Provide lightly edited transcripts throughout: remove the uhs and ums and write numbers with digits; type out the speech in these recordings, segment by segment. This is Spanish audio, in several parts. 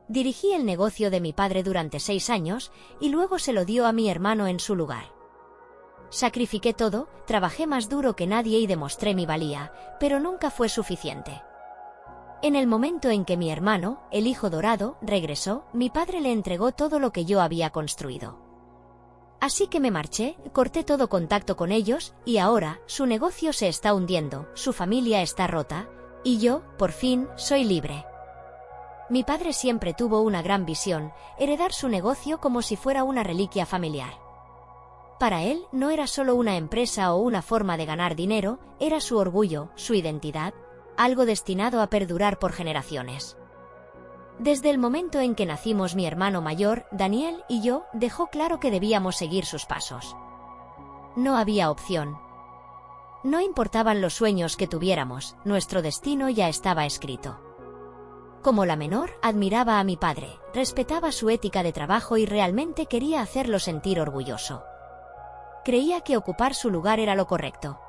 Dirigí el negocio de mi padre durante 6 años y luego se lo dio a mi hermano en su lugar. Sacrifiqué todo, trabajé más duro que nadie y demostré mi valía, pero nunca fue suficiente. En el momento en que mi hermano, el hijo dorado, regresó, mi padre le entregó todo lo que yo había construido. Así que me marché, corté todo contacto con ellos, y ahora, su negocio se está hundiendo, su familia está rota, y yo, por fin, soy libre. Mi padre siempre tuvo una gran visión, heredar su negocio como si fuera una reliquia familiar. Para él, no era solo una empresa o una forma de ganar dinero, era su orgullo, su identidad, algo destinado a perdurar por generaciones. Desde el momento en que nacimos mi hermano mayor, Daniel, y yo, dejó claro que debíamos seguir sus pasos. No había opción. No importaban los sueños que tuviéramos, nuestro destino ya estaba escrito. Como la menor, admiraba a mi padre, respetaba su ética de trabajo y realmente quería hacerlo sentir orgulloso. Creía que ocupar su lugar era lo correcto.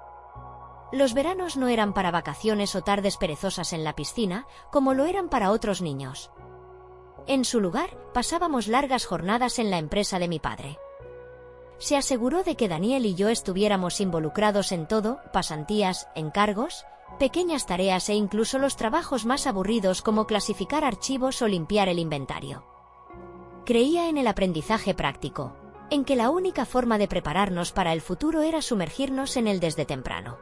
Los veranos no eran para vacaciones o tardes perezosas en la piscina, como lo eran para otros niños. En su lugar, pasábamos largas jornadas en la empresa de mi padre. Se aseguró de que Daniel y yo estuviéramos involucrados en todo, pasantías, encargos, pequeñas tareas e incluso los trabajos más aburridos como clasificar archivos o limpiar el inventario. Creía en el aprendizaje práctico, en que la única forma de prepararnos para el futuro era sumergirnos en él desde temprano.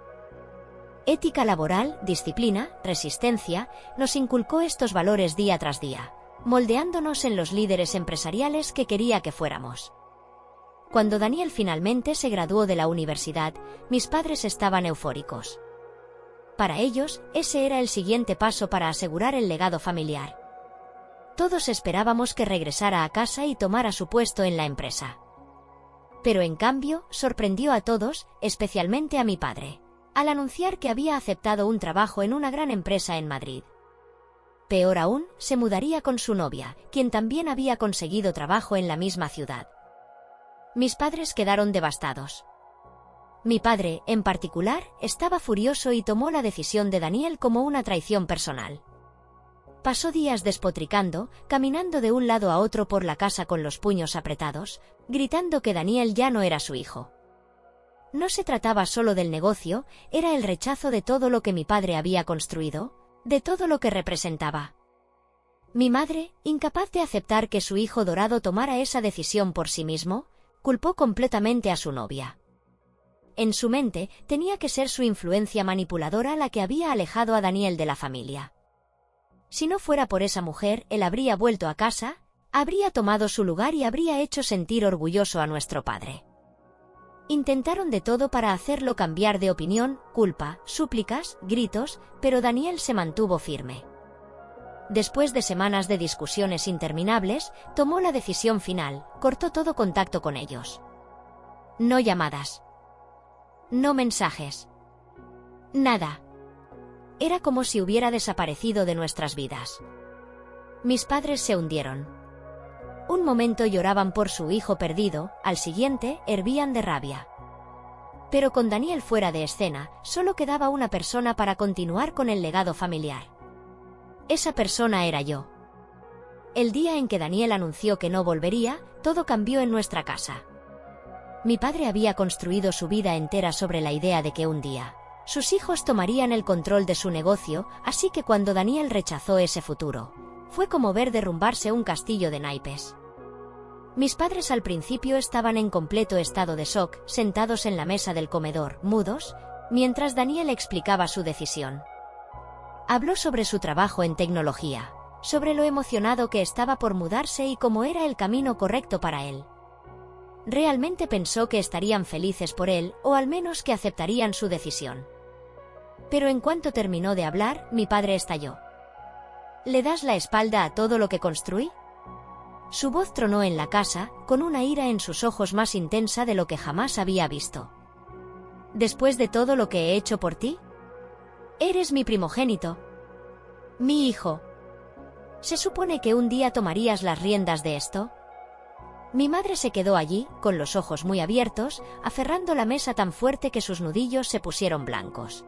Ética laboral, disciplina, resistencia, nos inculcó estos valores día tras día, moldeándonos en los líderes empresariales que quería que fuéramos. Cuando Daniel finalmente se graduó de la universidad, mis padres estaban eufóricos. Para ellos, ese era el siguiente paso para asegurar el legado familiar. Todos esperábamos que regresara a casa y tomara su puesto en la empresa. Pero en cambio, sorprendió a todos, especialmente a mi padre, al anunciar que había aceptado un trabajo en una gran empresa en Madrid. Peor aún, se mudaría con su novia, quien también había conseguido trabajo en la misma ciudad. Mis padres quedaron devastados. Mi padre, en particular, estaba furioso y tomó la decisión de Daniel como una traición personal. Pasó días despotricando, caminando de un lado a otro por la casa con los puños apretados, gritando que Daniel ya no era su hijo. No se trataba solo del negocio, era el rechazo de todo lo que mi padre había construido, de todo lo que representaba. Mi madre, incapaz de aceptar que su hijo dorado tomara esa decisión por sí mismo, culpó completamente a su novia. En su mente, tenía que ser su influencia manipuladora la que había alejado a Daniel de la familia. Si no fuera por esa mujer, él habría vuelto a casa, habría tomado su lugar y habría hecho sentir orgulloso a nuestro padre. Intentaron de todo para hacerlo cambiar de opinión, culpa, súplicas, gritos, pero Daniel se mantuvo firme. Después de semanas de discusiones interminables, tomó la decisión final, cortó todo contacto con ellos. No llamadas. No mensajes. Nada. Era como si hubiera desaparecido de nuestras vidas. Mis padres se hundieron. Un momento lloraban por su hijo perdido, al siguiente, hervían de rabia. Pero con Daniel fuera de escena, solo quedaba una persona para continuar con el legado familiar. Esa persona era yo. El día en que Daniel anunció que no volvería, todo cambió en nuestra casa. Mi padre había construido su vida entera sobre la idea de que un día sus hijos tomarían el control de su negocio, así que cuando Daniel rechazó ese futuro, fue como ver derrumbarse un castillo de naipes. Mis padres al principio estaban en completo estado de shock, sentados en la mesa del comedor, mudos, mientras Daniel explicaba su decisión. Habló sobre su trabajo en tecnología, sobre lo emocionado que estaba por mudarse y cómo era el camino correcto para él. Realmente pensó que estarían felices por él, o al menos que aceptarían su decisión. Pero en cuanto terminó de hablar, mi padre estalló. ¿Le das la espalda a todo lo que construí? Su voz tronó en la casa, con una ira en sus ojos más intensa de lo que jamás había visto. ¿Después de todo lo que he hecho por ti? Eres mi primogénito. Mi hijo. ¿Se supone que un día tomarías las riendas de esto? Mi madre se quedó allí, con los ojos muy abiertos, aferrando la mesa tan fuerte que sus nudillos se pusieron blancos.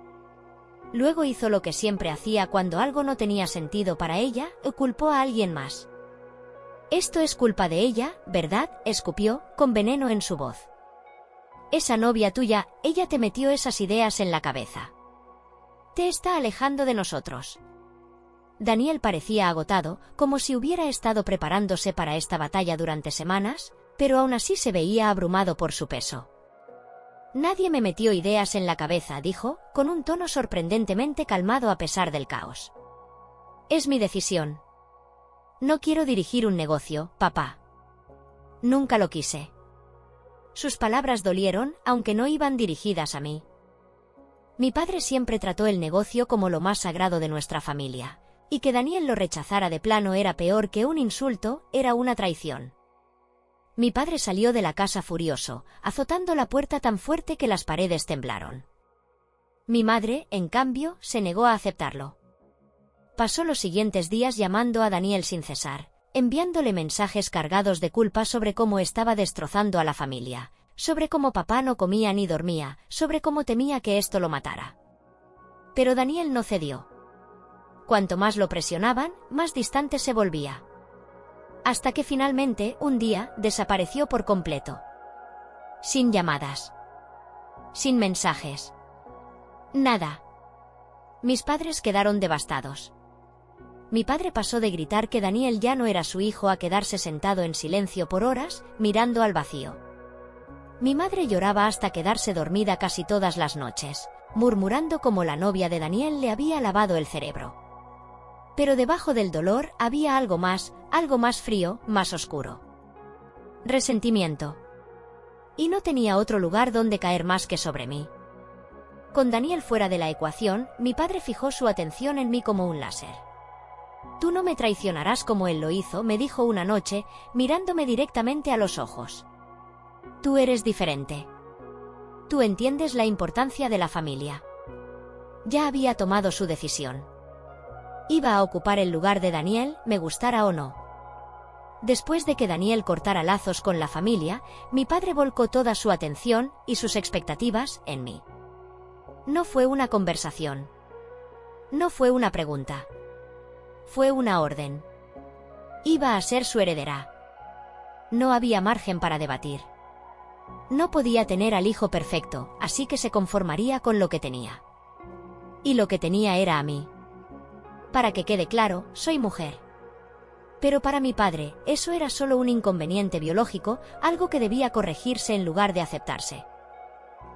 Luego hizo lo que siempre hacía cuando algo no tenía sentido para ella, y culpó a alguien más. Esto es culpa de ella, ¿verdad?, escupió, con veneno en su voz. Esa novia tuya, ella te metió esas ideas en la cabeza. Te está alejando de nosotros. Daniel parecía agotado, como si hubiera estado preparándose para esta batalla durante semanas, pero aún así se veía abrumado por su peso. Nadie me metió ideas en la cabeza, dijo, con un tono sorprendentemente calmado a pesar del caos. Es mi decisión. No quiero dirigir un negocio, papá. Nunca lo quise. Sus palabras dolieron, aunque no iban dirigidas a mí. Mi padre siempre trató el negocio como lo más sagrado de nuestra familia, y que Daniel lo rechazara de plano era peor que un insulto, era una traición. Mi padre salió de la casa furioso, azotando la puerta tan fuerte que las paredes temblaron. Mi madre, en cambio, se negó a aceptarlo. Pasó los siguientes días llamando a Daniel sin cesar, enviándole mensajes cargados de culpa sobre cómo estaba destrozando a la familia, sobre cómo papá no comía ni dormía, sobre cómo temía que esto lo matara. Pero Daniel no cedió. Cuanto más lo presionaban, más distante se volvía. Hasta que finalmente, un día, desapareció por completo. Sin llamadas. Sin mensajes. Nada. Mis padres quedaron devastados. Mi padre pasó de gritar que Daniel ya no era su hijo a quedarse sentado en silencio por horas, mirando al vacío. Mi madre lloraba hasta quedarse dormida casi todas las noches, murmurando cómo la novia de Daniel le había lavado el cerebro. Pero debajo del dolor había algo más frío, más oscuro. Resentimiento. Y no tenía otro lugar donde caer más que sobre mí. Con Daniel fuera de la ecuación, mi padre fijó su atención en mí como un láser. Tú no me traicionarás como él lo hizo, me dijo una noche, mirándome directamente a los ojos. Tú eres diferente. Tú entiendes la importancia de la familia. Ya había tomado su decisión. Iba a ocupar el lugar de Daniel, me gustara o no. Después de que Daniel cortara lazos con la familia, mi padre volcó toda su atención y sus expectativas en mí. No fue una conversación. No fue una pregunta. Fue una orden. Iba a ser su heredera. No había margen para debatir. No podía tener al hijo perfecto, así que se conformaría con lo que tenía. Y lo que tenía era a mí. Para que quede claro, soy mujer. Pero para mi padre, eso era solo un inconveniente biológico, algo que debía corregirse en lugar de aceptarse.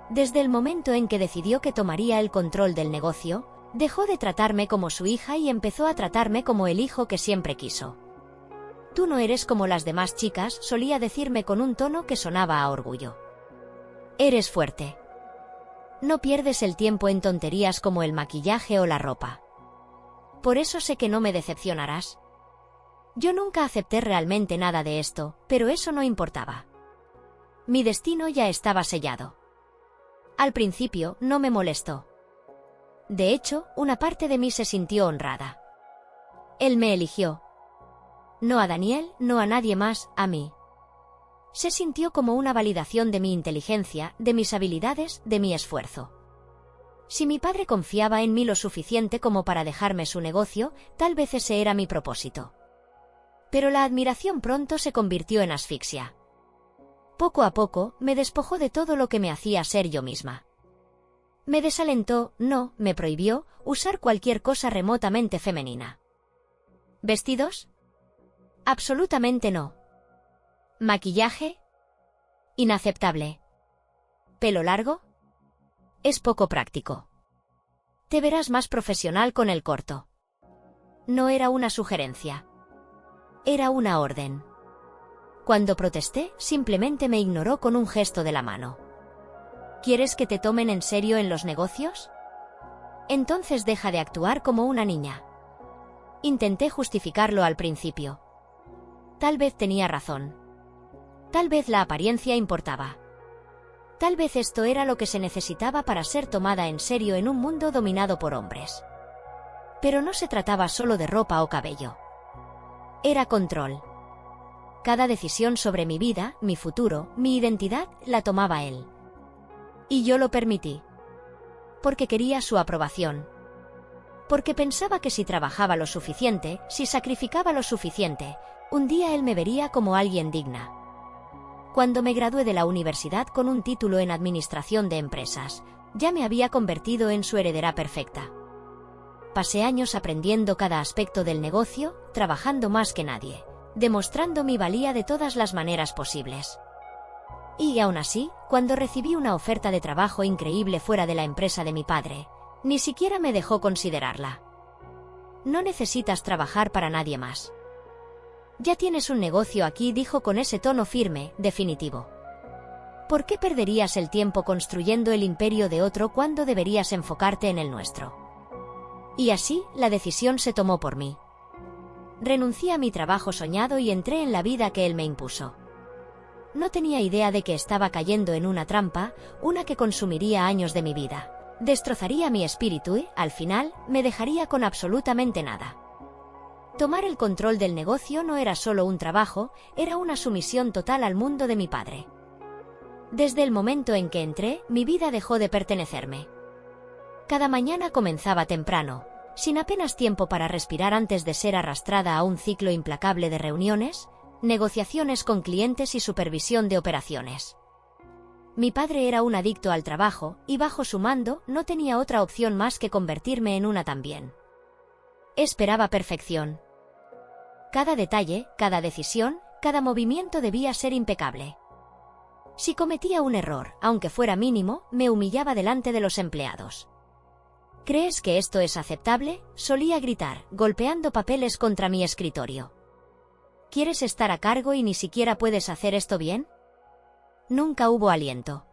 Desde el momento en que decidió que tomaría el control del negocio, dejó de tratarme como su hija y empezó a tratarme como el hijo que siempre quiso. Tú no eres como las demás chicas, solía decirme con un tono que sonaba a orgullo. Eres fuerte. No pierdes el tiempo en tonterías como el maquillaje o la ropa. Por eso sé que no me decepcionarás. Yo nunca acepté realmente nada de esto, pero eso no importaba. Mi destino ya estaba sellado. Al principio, no me molestó. De hecho, una parte de mí se sintió honrada. Él me eligió. No a Daniel, no a nadie más, a mí. Se sintió como una validación de mi inteligencia, de mis habilidades, de mi esfuerzo. Si mi padre confiaba en mí lo suficiente como para dejarme su negocio, tal vez ese era mi propósito. Pero la admiración pronto se convirtió en asfixia. Poco a poco, me despojó de todo lo que me hacía ser yo misma. Me desalentó, no, me prohibió, usar cualquier cosa remotamente femenina. ¿Vestidos? Absolutamente no. ¿Maquillaje? Inaceptable. ¿Pelo largo? Es poco práctico. Te verás más profesional con el corto. No era una sugerencia. Era una orden. Cuando protesté, simplemente me ignoró con un gesto de la mano. ¿Quieres que te tomen en serio en los negocios? Entonces deja de actuar como una niña. Intenté justificarlo al principio. Tal vez tenía razón. Tal vez la apariencia importaba. Tal vez esto era lo que se necesitaba para ser tomada en serio en un mundo dominado por hombres. Pero no se trataba solo de ropa o cabello. Era control. Cada decisión sobre mi vida, mi futuro, mi identidad, la tomaba él. Y yo lo permití. Porque quería su aprobación. Porque pensaba que si trabajaba lo suficiente, si sacrificaba lo suficiente, Un día él me vería como alguien digna. Cuando me gradué de la universidad con un título en Administración de Empresas, ya me había convertido en su heredera perfecta. Pasé años aprendiendo cada aspecto del negocio, trabajando más que nadie, demostrando mi valía de todas las maneras posibles. Y aún así, cuando recibí una oferta de trabajo increíble fuera de la empresa de mi padre, ni siquiera me dejó considerarla. No necesitas trabajar para nadie más. Ya tienes un negocio aquí, dijo con ese tono firme, definitivo. ¿Por qué perderías el tiempo construyendo el imperio de otro cuando deberías enfocarte en el nuestro? Y así, la decisión se tomó por mí. Renuncié a mi trabajo soñado y entré en la vida que él me impuso. No tenía idea de que estaba cayendo en una trampa, una que consumiría años de mi vida, destrozaría mi espíritu y, al final, me dejaría con absolutamente nada. Tomar el control del negocio no era solo un trabajo, era una sumisión total al mundo de mi padre. Desde el momento en que entré, mi vida dejó de pertenecerme. Cada mañana comenzaba temprano, sin apenas tiempo para respirar antes de ser arrastrada a un ciclo implacable de reuniones, negociaciones con clientes y supervisión de operaciones. Mi padre era un adicto al trabajo, y bajo su mando no tenía otra opción más que convertirme en una también. Esperaba perfección. Cada detalle, cada decisión, cada movimiento debía ser impecable. Si cometía un error, aunque fuera mínimo, me humillaba delante de los empleados. ¿Crees que esto es aceptable?, solía gritar, golpeando papeles contra mi escritorio. ¿Quieres estar a cargo y ni siquiera puedes hacer esto bien? Nunca hubo aliento.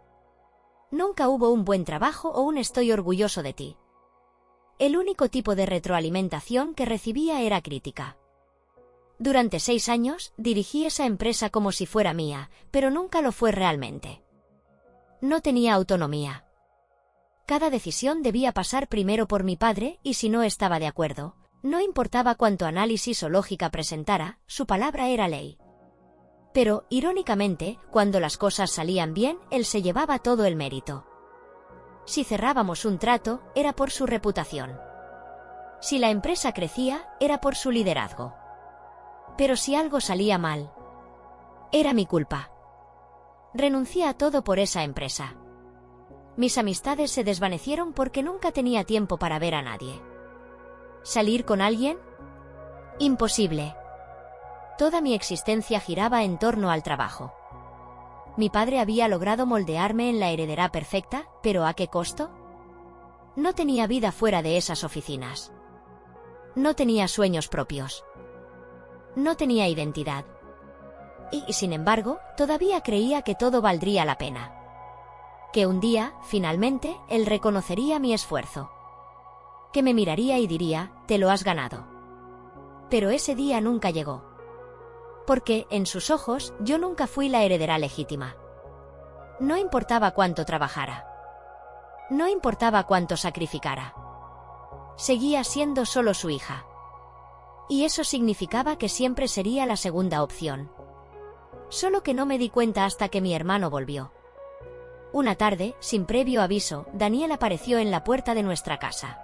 Nunca hubo un buen trabajo o un estoy orgulloso de ti. El único tipo de retroalimentación que recibía era crítica. Durante 6 años, dirigí esa empresa como si fuera mía, pero nunca lo fue realmente. No tenía autonomía. Cada decisión debía pasar primero por mi padre, y si no estaba de acuerdo, no importaba cuánto análisis o lógica presentara, su palabra era ley. Pero, irónicamente, cuando las cosas salían bien, él se llevaba todo el mérito. Si cerrábamos un trato, era por su reputación. Si la empresa crecía, era por su liderazgo. Pero si algo salía mal, era mi culpa. Renuncié a todo por esa empresa. Mis amistades se desvanecieron porque nunca tenía tiempo para ver a nadie. ¿Salir con alguien? Imposible. Toda mi existencia giraba en torno al trabajo. Mi padre había logrado moldearme en la heredera perfecta, pero ¿a qué costo? No tenía vida fuera de esas oficinas. No tenía sueños propios. No tenía identidad. Y, sin embargo, todavía creía que todo valdría la pena. Que un día, finalmente, él reconocería mi esfuerzo. Que me miraría y diría, te lo has ganado. Pero ese día nunca llegó. Porque, en sus ojos, yo nunca fui la heredera legítima. No importaba cuánto trabajara. No importaba cuánto sacrificara. Seguía siendo solo su hija. Y eso significaba que siempre sería la segunda opción. Solo que no me di cuenta hasta que mi hermano volvió. Una tarde, sin previo aviso, Daniel apareció en la puerta de nuestra casa.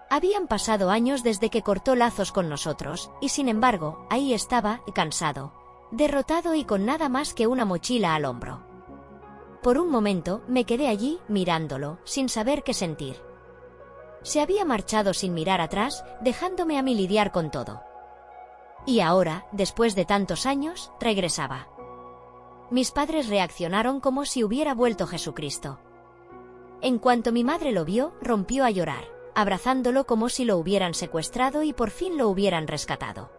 Habían pasado años desde que cortó lazos con nosotros, y sin embargo, ahí estaba, cansado, derrotado y con nada más que una mochila al hombro. Por un momento, me quedé allí, mirándolo, sin saber qué sentir. Se había marchado sin mirar atrás, dejándome a mí lidiar con todo. Y ahora, después de tantos años, regresaba. Mis padres reaccionaron como si hubiera vuelto Jesucristo. En cuanto mi madre lo vio, rompió a llorar, abrazándolo como si lo hubieran secuestrado y por fin lo hubieran rescatado.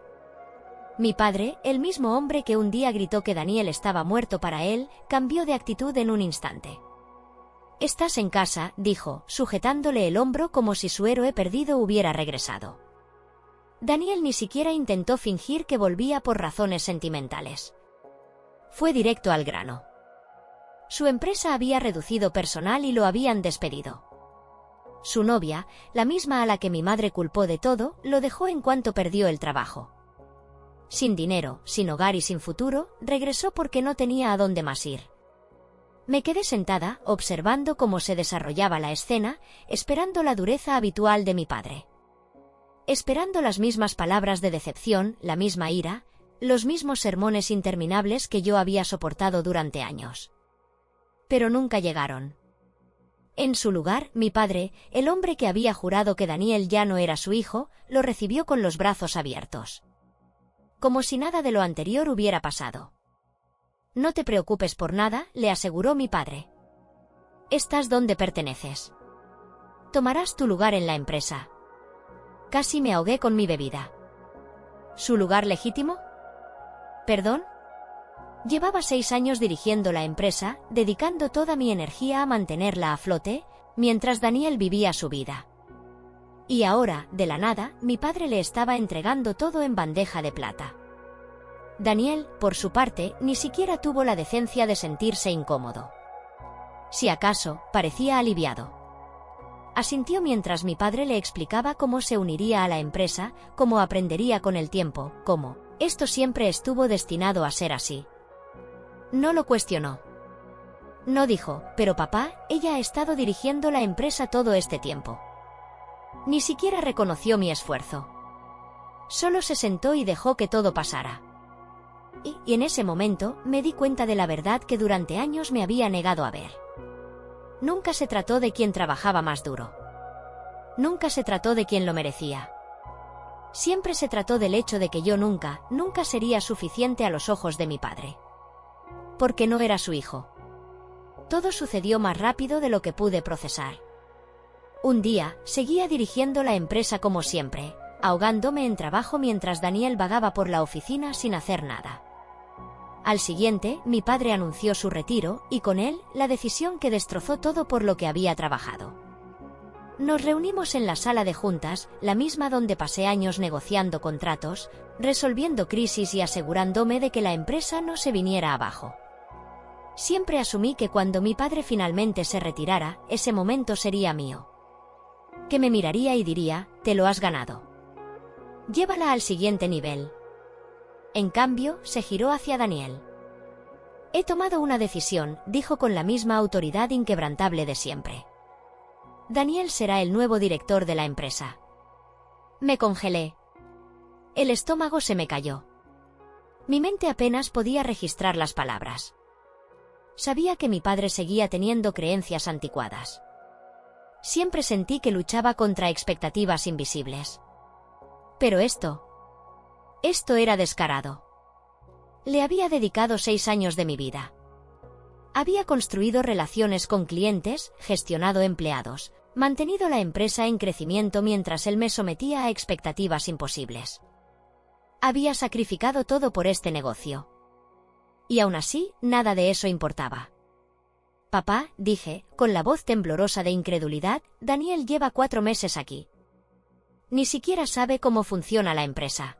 Mi padre, el mismo hombre que un día gritó que Daniel estaba muerto para él, cambió de actitud en un instante. «Estás en casa», dijo, sujetándole el hombro como si su héroe perdido hubiera regresado. Daniel ni siquiera intentó fingir que volvía por razones sentimentales. Fue directo al grano. Su empresa había reducido personal y lo habían despedido. Su novia, la misma a la que mi madre culpó de todo, lo dejó en cuanto perdió el trabajo. Sin dinero, sin hogar y sin futuro, regresó porque no tenía a dónde más ir. Me quedé sentada, observando cómo se desarrollaba la escena, esperando la dureza habitual de mi padre. Esperando las mismas palabras de decepción, la misma ira, Los mismos sermones interminables que yo había soportado durante años. Pero nunca llegaron. En su lugar, mi padre, el hombre que había jurado que Daniel ya no era su hijo, lo recibió con los brazos abiertos. Como si nada de lo anterior hubiera pasado. No te preocupes por nada, le aseguró mi padre. Estás donde perteneces. Tomarás tu lugar en la empresa. Casi me ahogué con mi bebida. ¿Su lugar legítimo? ¿Perdón? Llevaba 6 años dirigiendo la empresa, dedicando toda mi energía a mantenerla a flote, mientras Daniel vivía su vida. Y ahora, de la nada, mi padre le estaba entregando todo en bandeja de plata. Daniel, por su parte, ni siquiera tuvo la decencia de sentirse incómodo. Si acaso, parecía aliviado. Asintió mientras mi padre le explicaba cómo se uniría a la empresa, cómo aprendería con el tiempo, cómo esto siempre estuvo destinado a ser así. No lo cuestionó. No dijo, pero papá, ella ha estado dirigiendo la empresa todo este tiempo. Ni siquiera reconoció mi esfuerzo. Solo se sentó y dejó que todo pasara. Y en ese momento me di cuenta de la verdad que durante años me había negado a ver. Nunca se trató de quien trabajaba más duro. Nunca se trató de quien lo merecía. Siempre se trató del hecho de que yo nunca sería suficiente a los ojos de mi padre. Porque no era su hijo. Todo sucedió más rápido de lo que pude procesar. Un día, seguía dirigiendo la empresa como siempre, ahogándome en trabajo mientras Daniel vagaba por la oficina sin hacer nada. Al siguiente, mi padre anunció su retiro, y con él, la decisión que destrozó todo por lo que había trabajado. Nos reunimos en la sala de juntas, la misma donde pasé años negociando contratos, resolviendo crisis y asegurándome de que la empresa no se viniera abajo. Siempre asumí que cuando mi padre finalmente se retirara, ese momento sería mío. Que me miraría y diría, te lo has ganado. Llévala al siguiente nivel. En cambio, se giró hacia Daniel. He tomado una decisión, dijo con la misma autoridad inquebrantable de siempre. Daniel será el nuevo director de la empresa. Me congelé. El estómago se me cayó. Mi mente apenas podía registrar las palabras. Sabía que mi padre seguía teniendo creencias anticuadas. Siempre sentí que luchaba contra expectativas invisibles. Pero esto era descarado. Le había dedicado 6 años de mi vida. Había construido relaciones con clientes, gestionado empleados, mantenido la empresa en crecimiento mientras él me sometía a expectativas imposibles. Había sacrificado todo por este negocio. Y aún así, nada de eso importaba. Papá, dije, con la voz temblorosa de incredulidad, Daniel lleva 4 meses aquí. Ni siquiera sabe cómo funciona la empresa.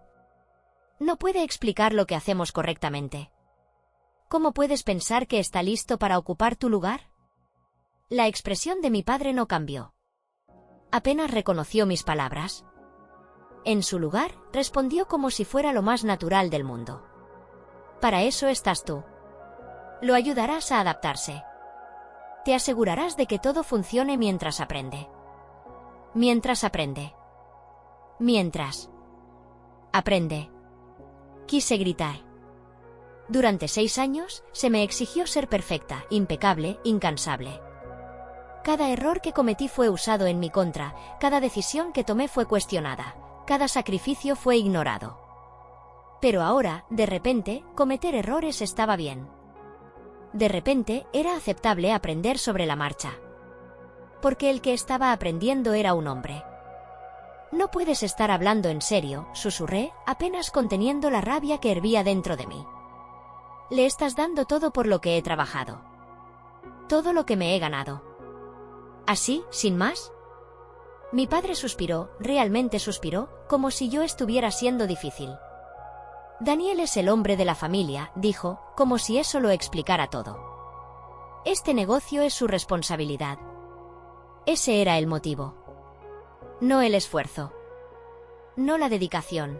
No puede explicar lo que hacemos correctamente. ¿Cómo puedes pensar que está listo para ocupar tu lugar? La expresión de mi padre no cambió. Apenas reconoció mis palabras. En su lugar, respondió como si fuera lo más natural del mundo. Para eso estás tú. Lo ayudarás a adaptarse. Te asegurarás de que todo funcione mientras aprende. Mientras aprende. Mientras aprende. Quise gritar. Durante 6 años, se me exigió ser perfecta, impecable, incansable. Cada error que cometí fue usado en mi contra, cada decisión que tomé fue cuestionada, cada sacrificio fue ignorado. Pero ahora, de repente, cometer errores estaba bien. De repente, era aceptable aprender sobre la marcha. Porque el que estaba aprendiendo era un hombre. No puedes estar hablando en serio, susurré, apenas conteniendo la rabia que hervía dentro de mí. Le estás dando todo por lo que he trabajado. Todo lo que me he ganado. ¿Así, sin más? Mi padre suspiró, realmente suspiró, como si yo estuviera siendo difícil. Daniel es el hombre de la familia, dijo, como si eso lo explicara todo. Este negocio es su responsabilidad. Ese era el motivo. No el esfuerzo. No la dedicación.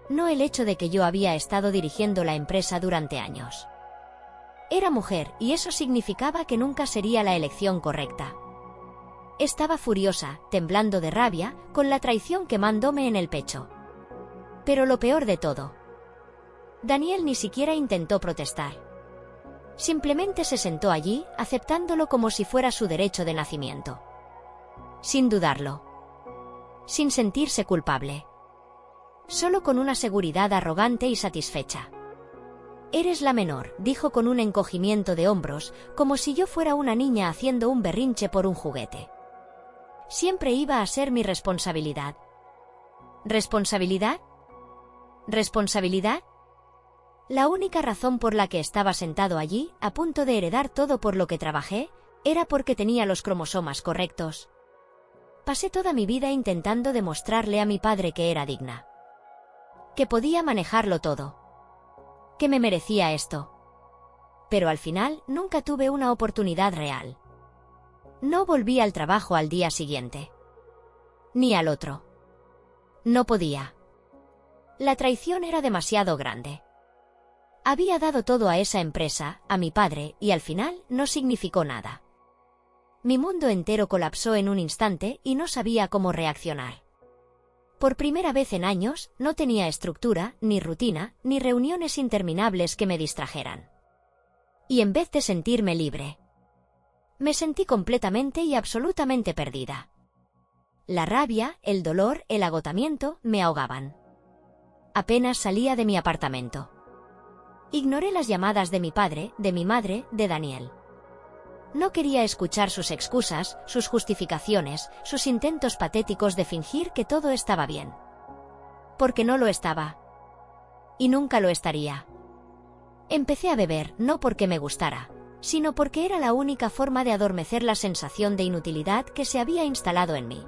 No el hecho de que yo había estado dirigiendo la empresa durante años. Era mujer, y eso significaba que nunca sería la elección correcta. Estaba furiosa, temblando de rabia, con la traición quemándome en el pecho. Pero lo peor de todo Daniel ni siquiera intentó protestar. Simplemente se sentó allí, aceptándolo como si fuera su derecho de nacimiento. Sin dudarlo. Sin sentirse culpable. Solo con una seguridad arrogante y satisfecha. «Eres la menor», dijo con un encogimiento de hombros, como si yo fuera una niña haciendo un berrinche por un juguete. Siempre iba a ser mi responsabilidad. ¿Responsabilidad? ¿Responsabilidad? La única razón por la que estaba sentado allí, a punto de heredar todo por lo que trabajé, era porque tenía los cromosomas correctos. Pasé toda mi vida intentando demostrarle a mi padre que era digna. Que podía manejarlo todo. Que me merecía esto. Pero al final nunca tuve una oportunidad real. No volví al trabajo al día siguiente. Ni al otro. No podía. La traición era demasiado grande. Había dado todo a esa empresa, a mi padre, y al final no significó nada. Mi mundo entero colapsó en un instante y no sabía cómo reaccionar. Por primera vez en años, no tenía estructura, ni rutina, ni reuniones interminables que me distrajeran. Y en vez de sentirme libre, me sentí completamente y absolutamente perdida. La rabia, el dolor, el agotamiento me ahogaban. Apenas salía de mi apartamento. Ignoré las llamadas de mi padre, de mi madre, de Daniel. No quería escuchar sus excusas, sus justificaciones, sus intentos patéticos de fingir que todo estaba bien. Porque no lo estaba. Y nunca lo estaría. Empecé a beber, no porque me gustara, sino porque era la única forma de adormecer la sensación de inutilidad que se había instalado en mí.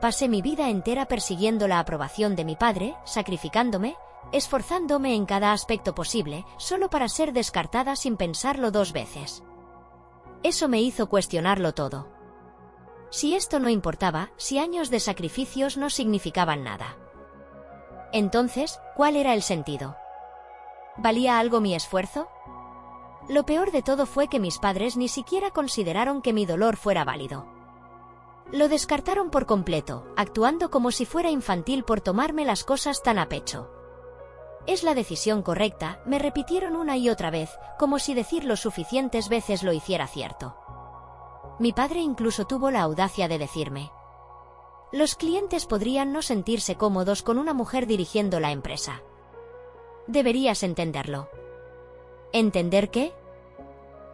Pasé mi vida entera persiguiendo la aprobación de mi padre, sacrificándome, esforzándome en cada aspecto posible, solo para ser descartada sin pensarlo dos veces. Eso me hizo cuestionarlo todo. Si esto no importaba, si años de sacrificios no significaban nada. Entonces, ¿cuál era el sentido? ¿Valía algo mi esfuerzo? Lo peor de todo fue que mis padres ni siquiera consideraron que mi dolor fuera válido. Lo descartaron por completo, actuando como si fuera infantil por tomarme las cosas tan a pecho. Es la decisión correcta, me repitieron una y otra vez, como si decirlo suficientes veces lo hiciera cierto. Mi padre incluso tuvo la audacia de decirme: los clientes podrían no sentirse cómodos con una mujer dirigiendo la empresa. Deberías entenderlo. ¿Entender qué?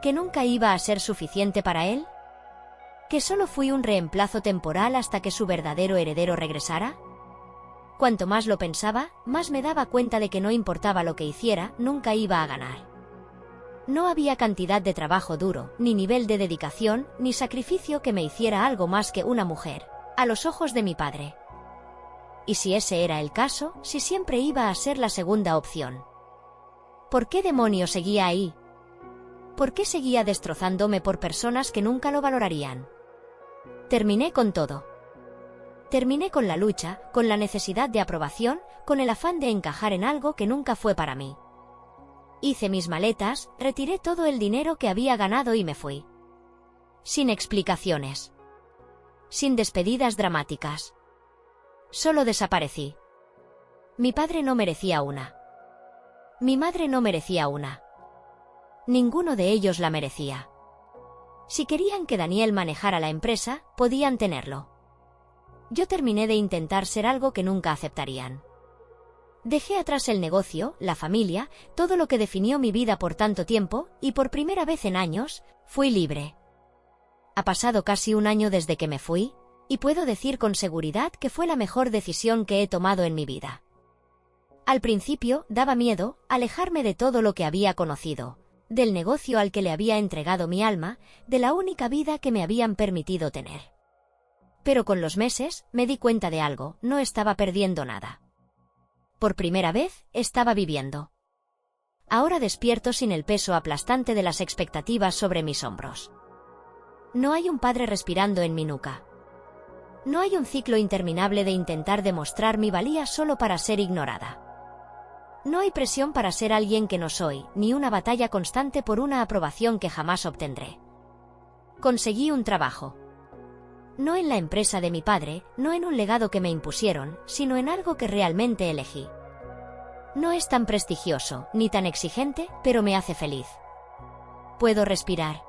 ¿Que nunca iba a ser suficiente para él? ¿Que solo fui un reemplazo temporal hasta que su verdadero heredero regresara? Cuanto más lo pensaba, más me daba cuenta de que no importaba lo que hiciera, nunca iba a ganar. No había cantidad de trabajo duro, ni nivel de dedicación, ni sacrificio que me hiciera algo más que una mujer, a los ojos de mi padre. Y si ese era el caso, si siempre iba a ser la segunda opción. ¿Por qué demonios seguía ahí? ¿Por qué seguía destrozándome por personas que nunca lo valorarían? Terminé con todo. Terminé con la lucha, con la necesidad de aprobación, con el afán de encajar en algo que nunca fue para mí. Hice mis maletas, retiré todo el dinero que había ganado y me fui. Sin explicaciones. Sin despedidas dramáticas. Solo desaparecí. Mi padre no merecía una. Mi madre no merecía una. Ninguno de ellos la merecía. Si querían que Daniel manejara la empresa, podían tenerlo. Yo terminé de intentar ser algo que nunca aceptarían. Dejé atrás el negocio, la familia, todo lo que definió mi vida por tanto tiempo, y por primera vez en años, fui libre. Ha pasado casi un año desde que me fui, y puedo decir con seguridad que fue la mejor decisión que he tomado en mi vida. Al principio, daba miedo alejarme de todo lo que había conocido, del negocio al que le había entregado mi alma, de la única vida que me habían permitido tener. Pero con los meses, me di cuenta de algo, no estaba perdiendo nada. Por primera vez, estaba viviendo. Ahora despierto sin el peso aplastante de las expectativas sobre mis hombros. No hay un padre respirando en mi nuca. No hay un ciclo interminable de intentar demostrar mi valía solo para ser ignorada. No hay presión para ser alguien que no soy, ni una batalla constante por una aprobación que jamás obtendré. Conseguí un trabajo. No en la empresa de mi padre, no en un legado que me impusieron, sino en algo que realmente elegí. No es tan prestigioso, ni tan exigente, pero me hace feliz. Puedo respirar.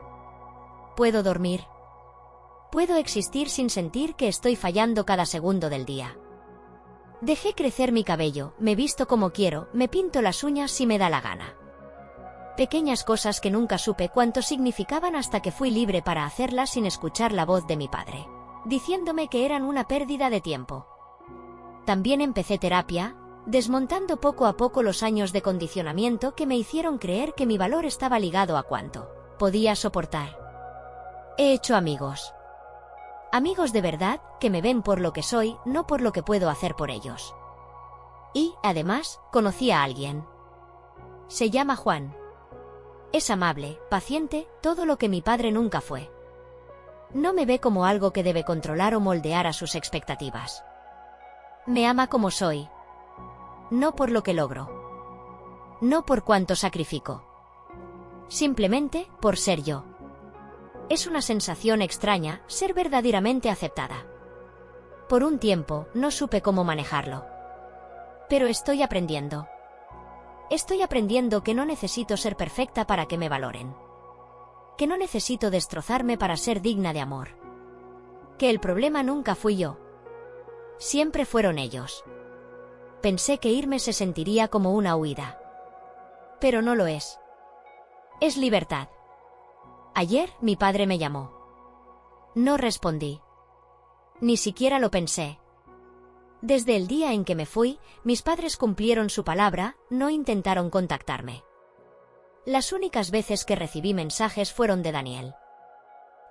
Puedo dormir. Puedo existir sin sentir que estoy fallando cada segundo del día. Dejé crecer mi cabello, me visto como quiero, me pinto las uñas si me da la gana. Pequeñas cosas que nunca supe cuánto significaban hasta que fui libre para hacerlas sin escuchar la voz de mi padre, diciéndome que eran una pérdida de tiempo. También empecé terapia, desmontando poco a poco los años de condicionamiento que me hicieron creer que mi valor estaba ligado a cuánto podía soportar. He hecho amigos. Amigos de verdad, que me ven por lo que soy, no por lo que puedo hacer por ellos. Y, además, conocí a alguien. Se llama Juan. Es amable, paciente, todo lo que mi padre nunca fue. No me ve como algo que debe controlar o moldear a sus expectativas. Me ama como soy. No por lo que logro. No por cuánto sacrifico. Simplemente por ser yo. Es una sensación extraña ser verdaderamente aceptada. Por un tiempo no supe cómo manejarlo. Pero estoy aprendiendo. Estoy aprendiendo que no necesito ser perfecta para que me valoren. Que no necesito destrozarme para ser digna de amor. Que el problema nunca fui yo. Siempre fueron ellos. Pensé que irme se sentiría como una huida. Pero no lo es. Es libertad. Ayer mi padre me llamó. No respondí. Ni siquiera lo pensé. Desde el día en que me fui, mis padres cumplieron su palabra, no intentaron contactarme. Las únicas veces que recibí mensajes fueron de Daniel.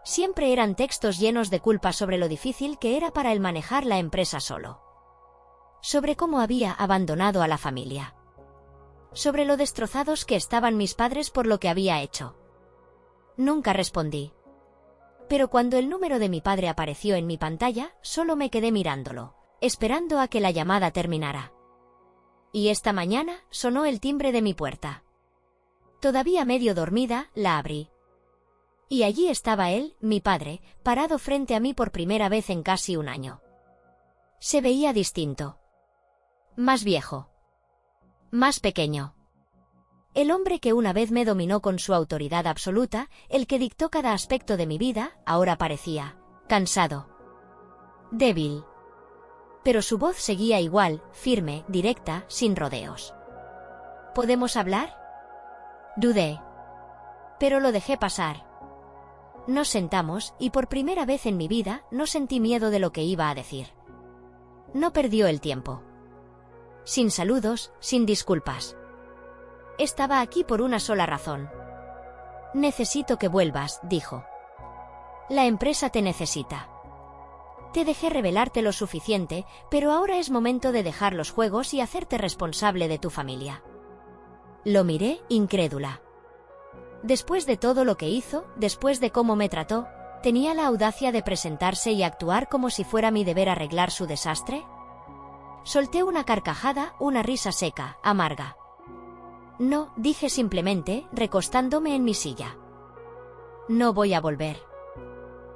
Siempre eran textos llenos de culpa sobre lo difícil que era para él manejar la empresa solo. Sobre cómo había abandonado a la familia. Sobre lo destrozados que estaban mis padres por lo que había hecho. Nunca respondí. Pero cuando el número de mi padre apareció en mi pantalla, solo me quedé mirándolo, esperando a que la llamada terminara. Y esta mañana sonó el timbre de mi puerta. Todavía medio dormida, la abrí. Y allí estaba él, mi padre, parado frente a mí por primera vez en casi un año. Se veía distinto. Más viejo. Más pequeño. El hombre que una vez me dominó con su autoridad absoluta, el que dictó cada aspecto de mi vida, ahora parecía cansado. Débil. Pero su voz seguía igual, firme, directa, sin rodeos. ¿Podemos hablar? Dudé. Pero lo dejé pasar. Nos sentamos, y por primera vez en mi vida, no sentí miedo de lo que iba a decir. No perdió el tiempo. Sin saludos, sin disculpas. Estaba aquí por una sola razón. Necesito que vuelvas, dijo. La empresa te necesita. Te dejé revelarte lo suficiente, pero ahora es momento de dejar los juegos y hacerte responsable de tu familia. Lo miré, incrédula. Después de todo lo que hizo, después de cómo me trató, ¿tenía la audacia de presentarse y actuar como si fuera mi deber arreglar su desastre? Solté una carcajada, una risa seca, amarga. No, dije simplemente, recostándome en mi silla. No voy a volver.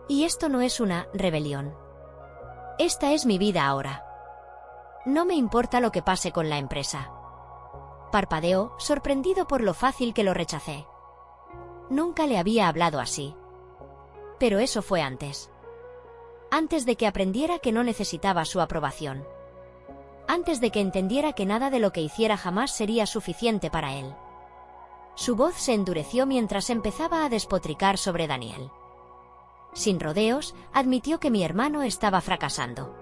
Y esto no es una rebelión. Esta es mi vida ahora. No me importa lo que pase con la empresa. Parpadeó, sorprendido por lo fácil que lo rechacé. Nunca le había hablado así. Pero eso fue antes. Antes de que aprendiera que no necesitaba su aprobación. Antes de que entendiera que nada de lo que hiciera jamás sería suficiente para él. Su voz se endureció mientras empezaba a despotricar sobre Daniel. Sin rodeos, admitió que mi hermano estaba fracasando.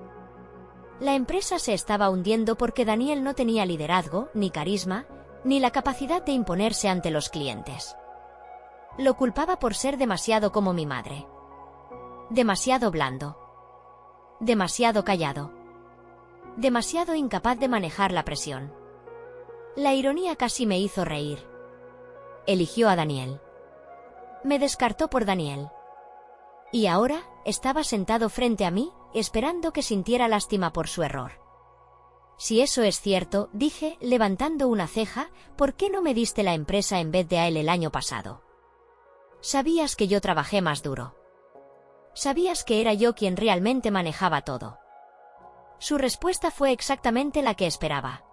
La empresa se estaba hundiendo porque Daniel no tenía liderazgo, ni carisma, ni la capacidad de imponerse ante los clientes. Lo culpaba por ser demasiado como mi madre. Demasiado blando. Demasiado callado. Demasiado incapaz de manejar la presión. La ironía casi me hizo reír. Eligió a Daniel. Me descartó por Daniel. Y ahora, estaba sentado frente a mí, esperando que sintiera lástima por su error. Si eso es cierto, dije, levantando una ceja, ¿por qué no me diste la empresa en vez de a él el año pasado? Sabías que yo trabajé más duro. Sabías que era yo quien realmente manejaba todo. Su respuesta fue exactamente la que esperaba.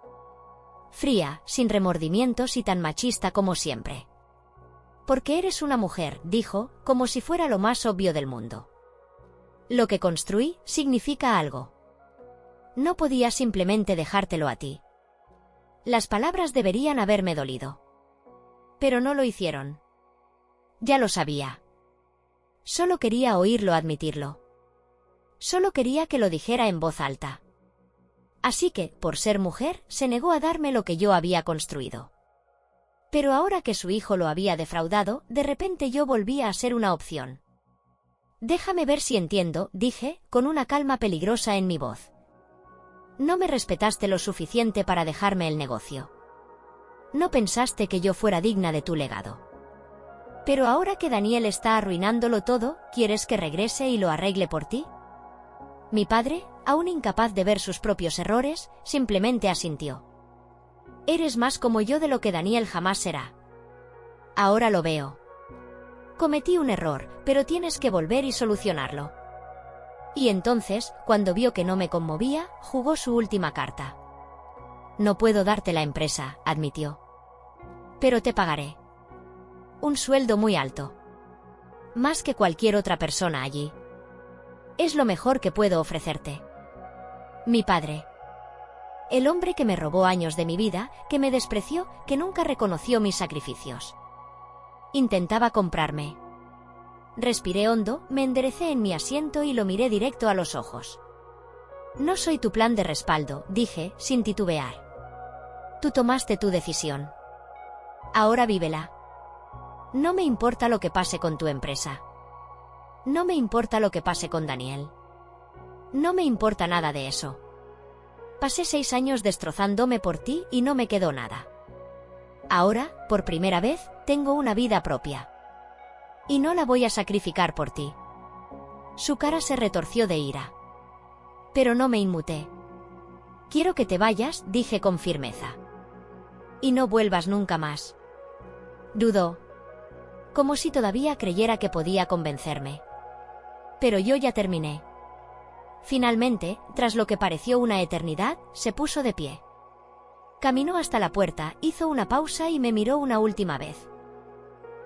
fría, sin remordimientos y tan machista como siempre. Porque eres una mujer, dijo, como si fuera lo más obvio del mundo. Lo que construí significa algo. No podía simplemente dejártelo a ti. Las palabras deberían haberme dolido. Pero no lo hicieron. Ya lo sabía. Solo quería oírlo admitirlo. Solo quería que lo dijera en voz alta. Así que, por ser mujer, se negó a darme lo que yo había construido. Pero ahora que su hijo lo había defraudado, de repente yo volvía a ser una opción. Déjame ver si entiendo, dije, con una calma peligrosa en mi voz. No me respetaste lo suficiente para dejarme el negocio. No pensaste que yo fuera digna de tu legado. Pero ahora que Daniel está arruinándolo todo, ¿quieres que regrese y lo arregle por ti? Mi padre, aún incapaz de ver sus propios errores, simplemente asintió. Eres más como yo de lo que Daniel jamás será. Ahora lo veo. Cometí un error, pero tienes que volver y solucionarlo. Y entonces, cuando vio que no me conmovía, jugó su última carta. No puedo darte la empresa, admitió. Pero te pagaré. Un sueldo muy alto. Más que cualquier otra persona allí. Es lo mejor que puedo ofrecerte. Mi padre. El hombre que me robó años de mi vida, que me despreció, que nunca reconoció mis sacrificios. Intentaba comprarme. Respiré hondo, me enderecé en mi asiento y lo miré directo a los ojos. No soy tu plan de respaldo, dije, sin titubear. Tú tomaste tu decisión. Ahora vívela. No me importa lo que pase con tu empresa. No me importa lo que pase con Daniel. No me importa nada de eso. Pasé 6 años destrozándome por ti y no me quedó nada. Ahora, por primera vez, tengo una vida propia. Y no la voy a sacrificar por ti. Su cara se retorció de ira. Pero no me inmuté. Quiero que te vayas, dije con firmeza. Y no vuelvas nunca más. Dudó. Como si todavía creyera que podía convencerme. Pero yo ya terminé. Finalmente, tras lo que pareció una eternidad, se puso de pie. Caminó hasta la puerta, hizo una pausa y me miró una última vez.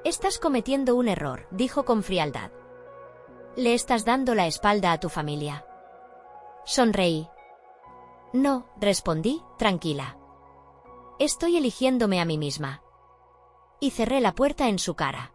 Estás cometiendo un error, dijo con frialdad. Le estás dando la espalda a tu familia. Sonreí. No, respondí, tranquila. Estoy eligiéndome a mí misma. Y cerré la puerta en su cara.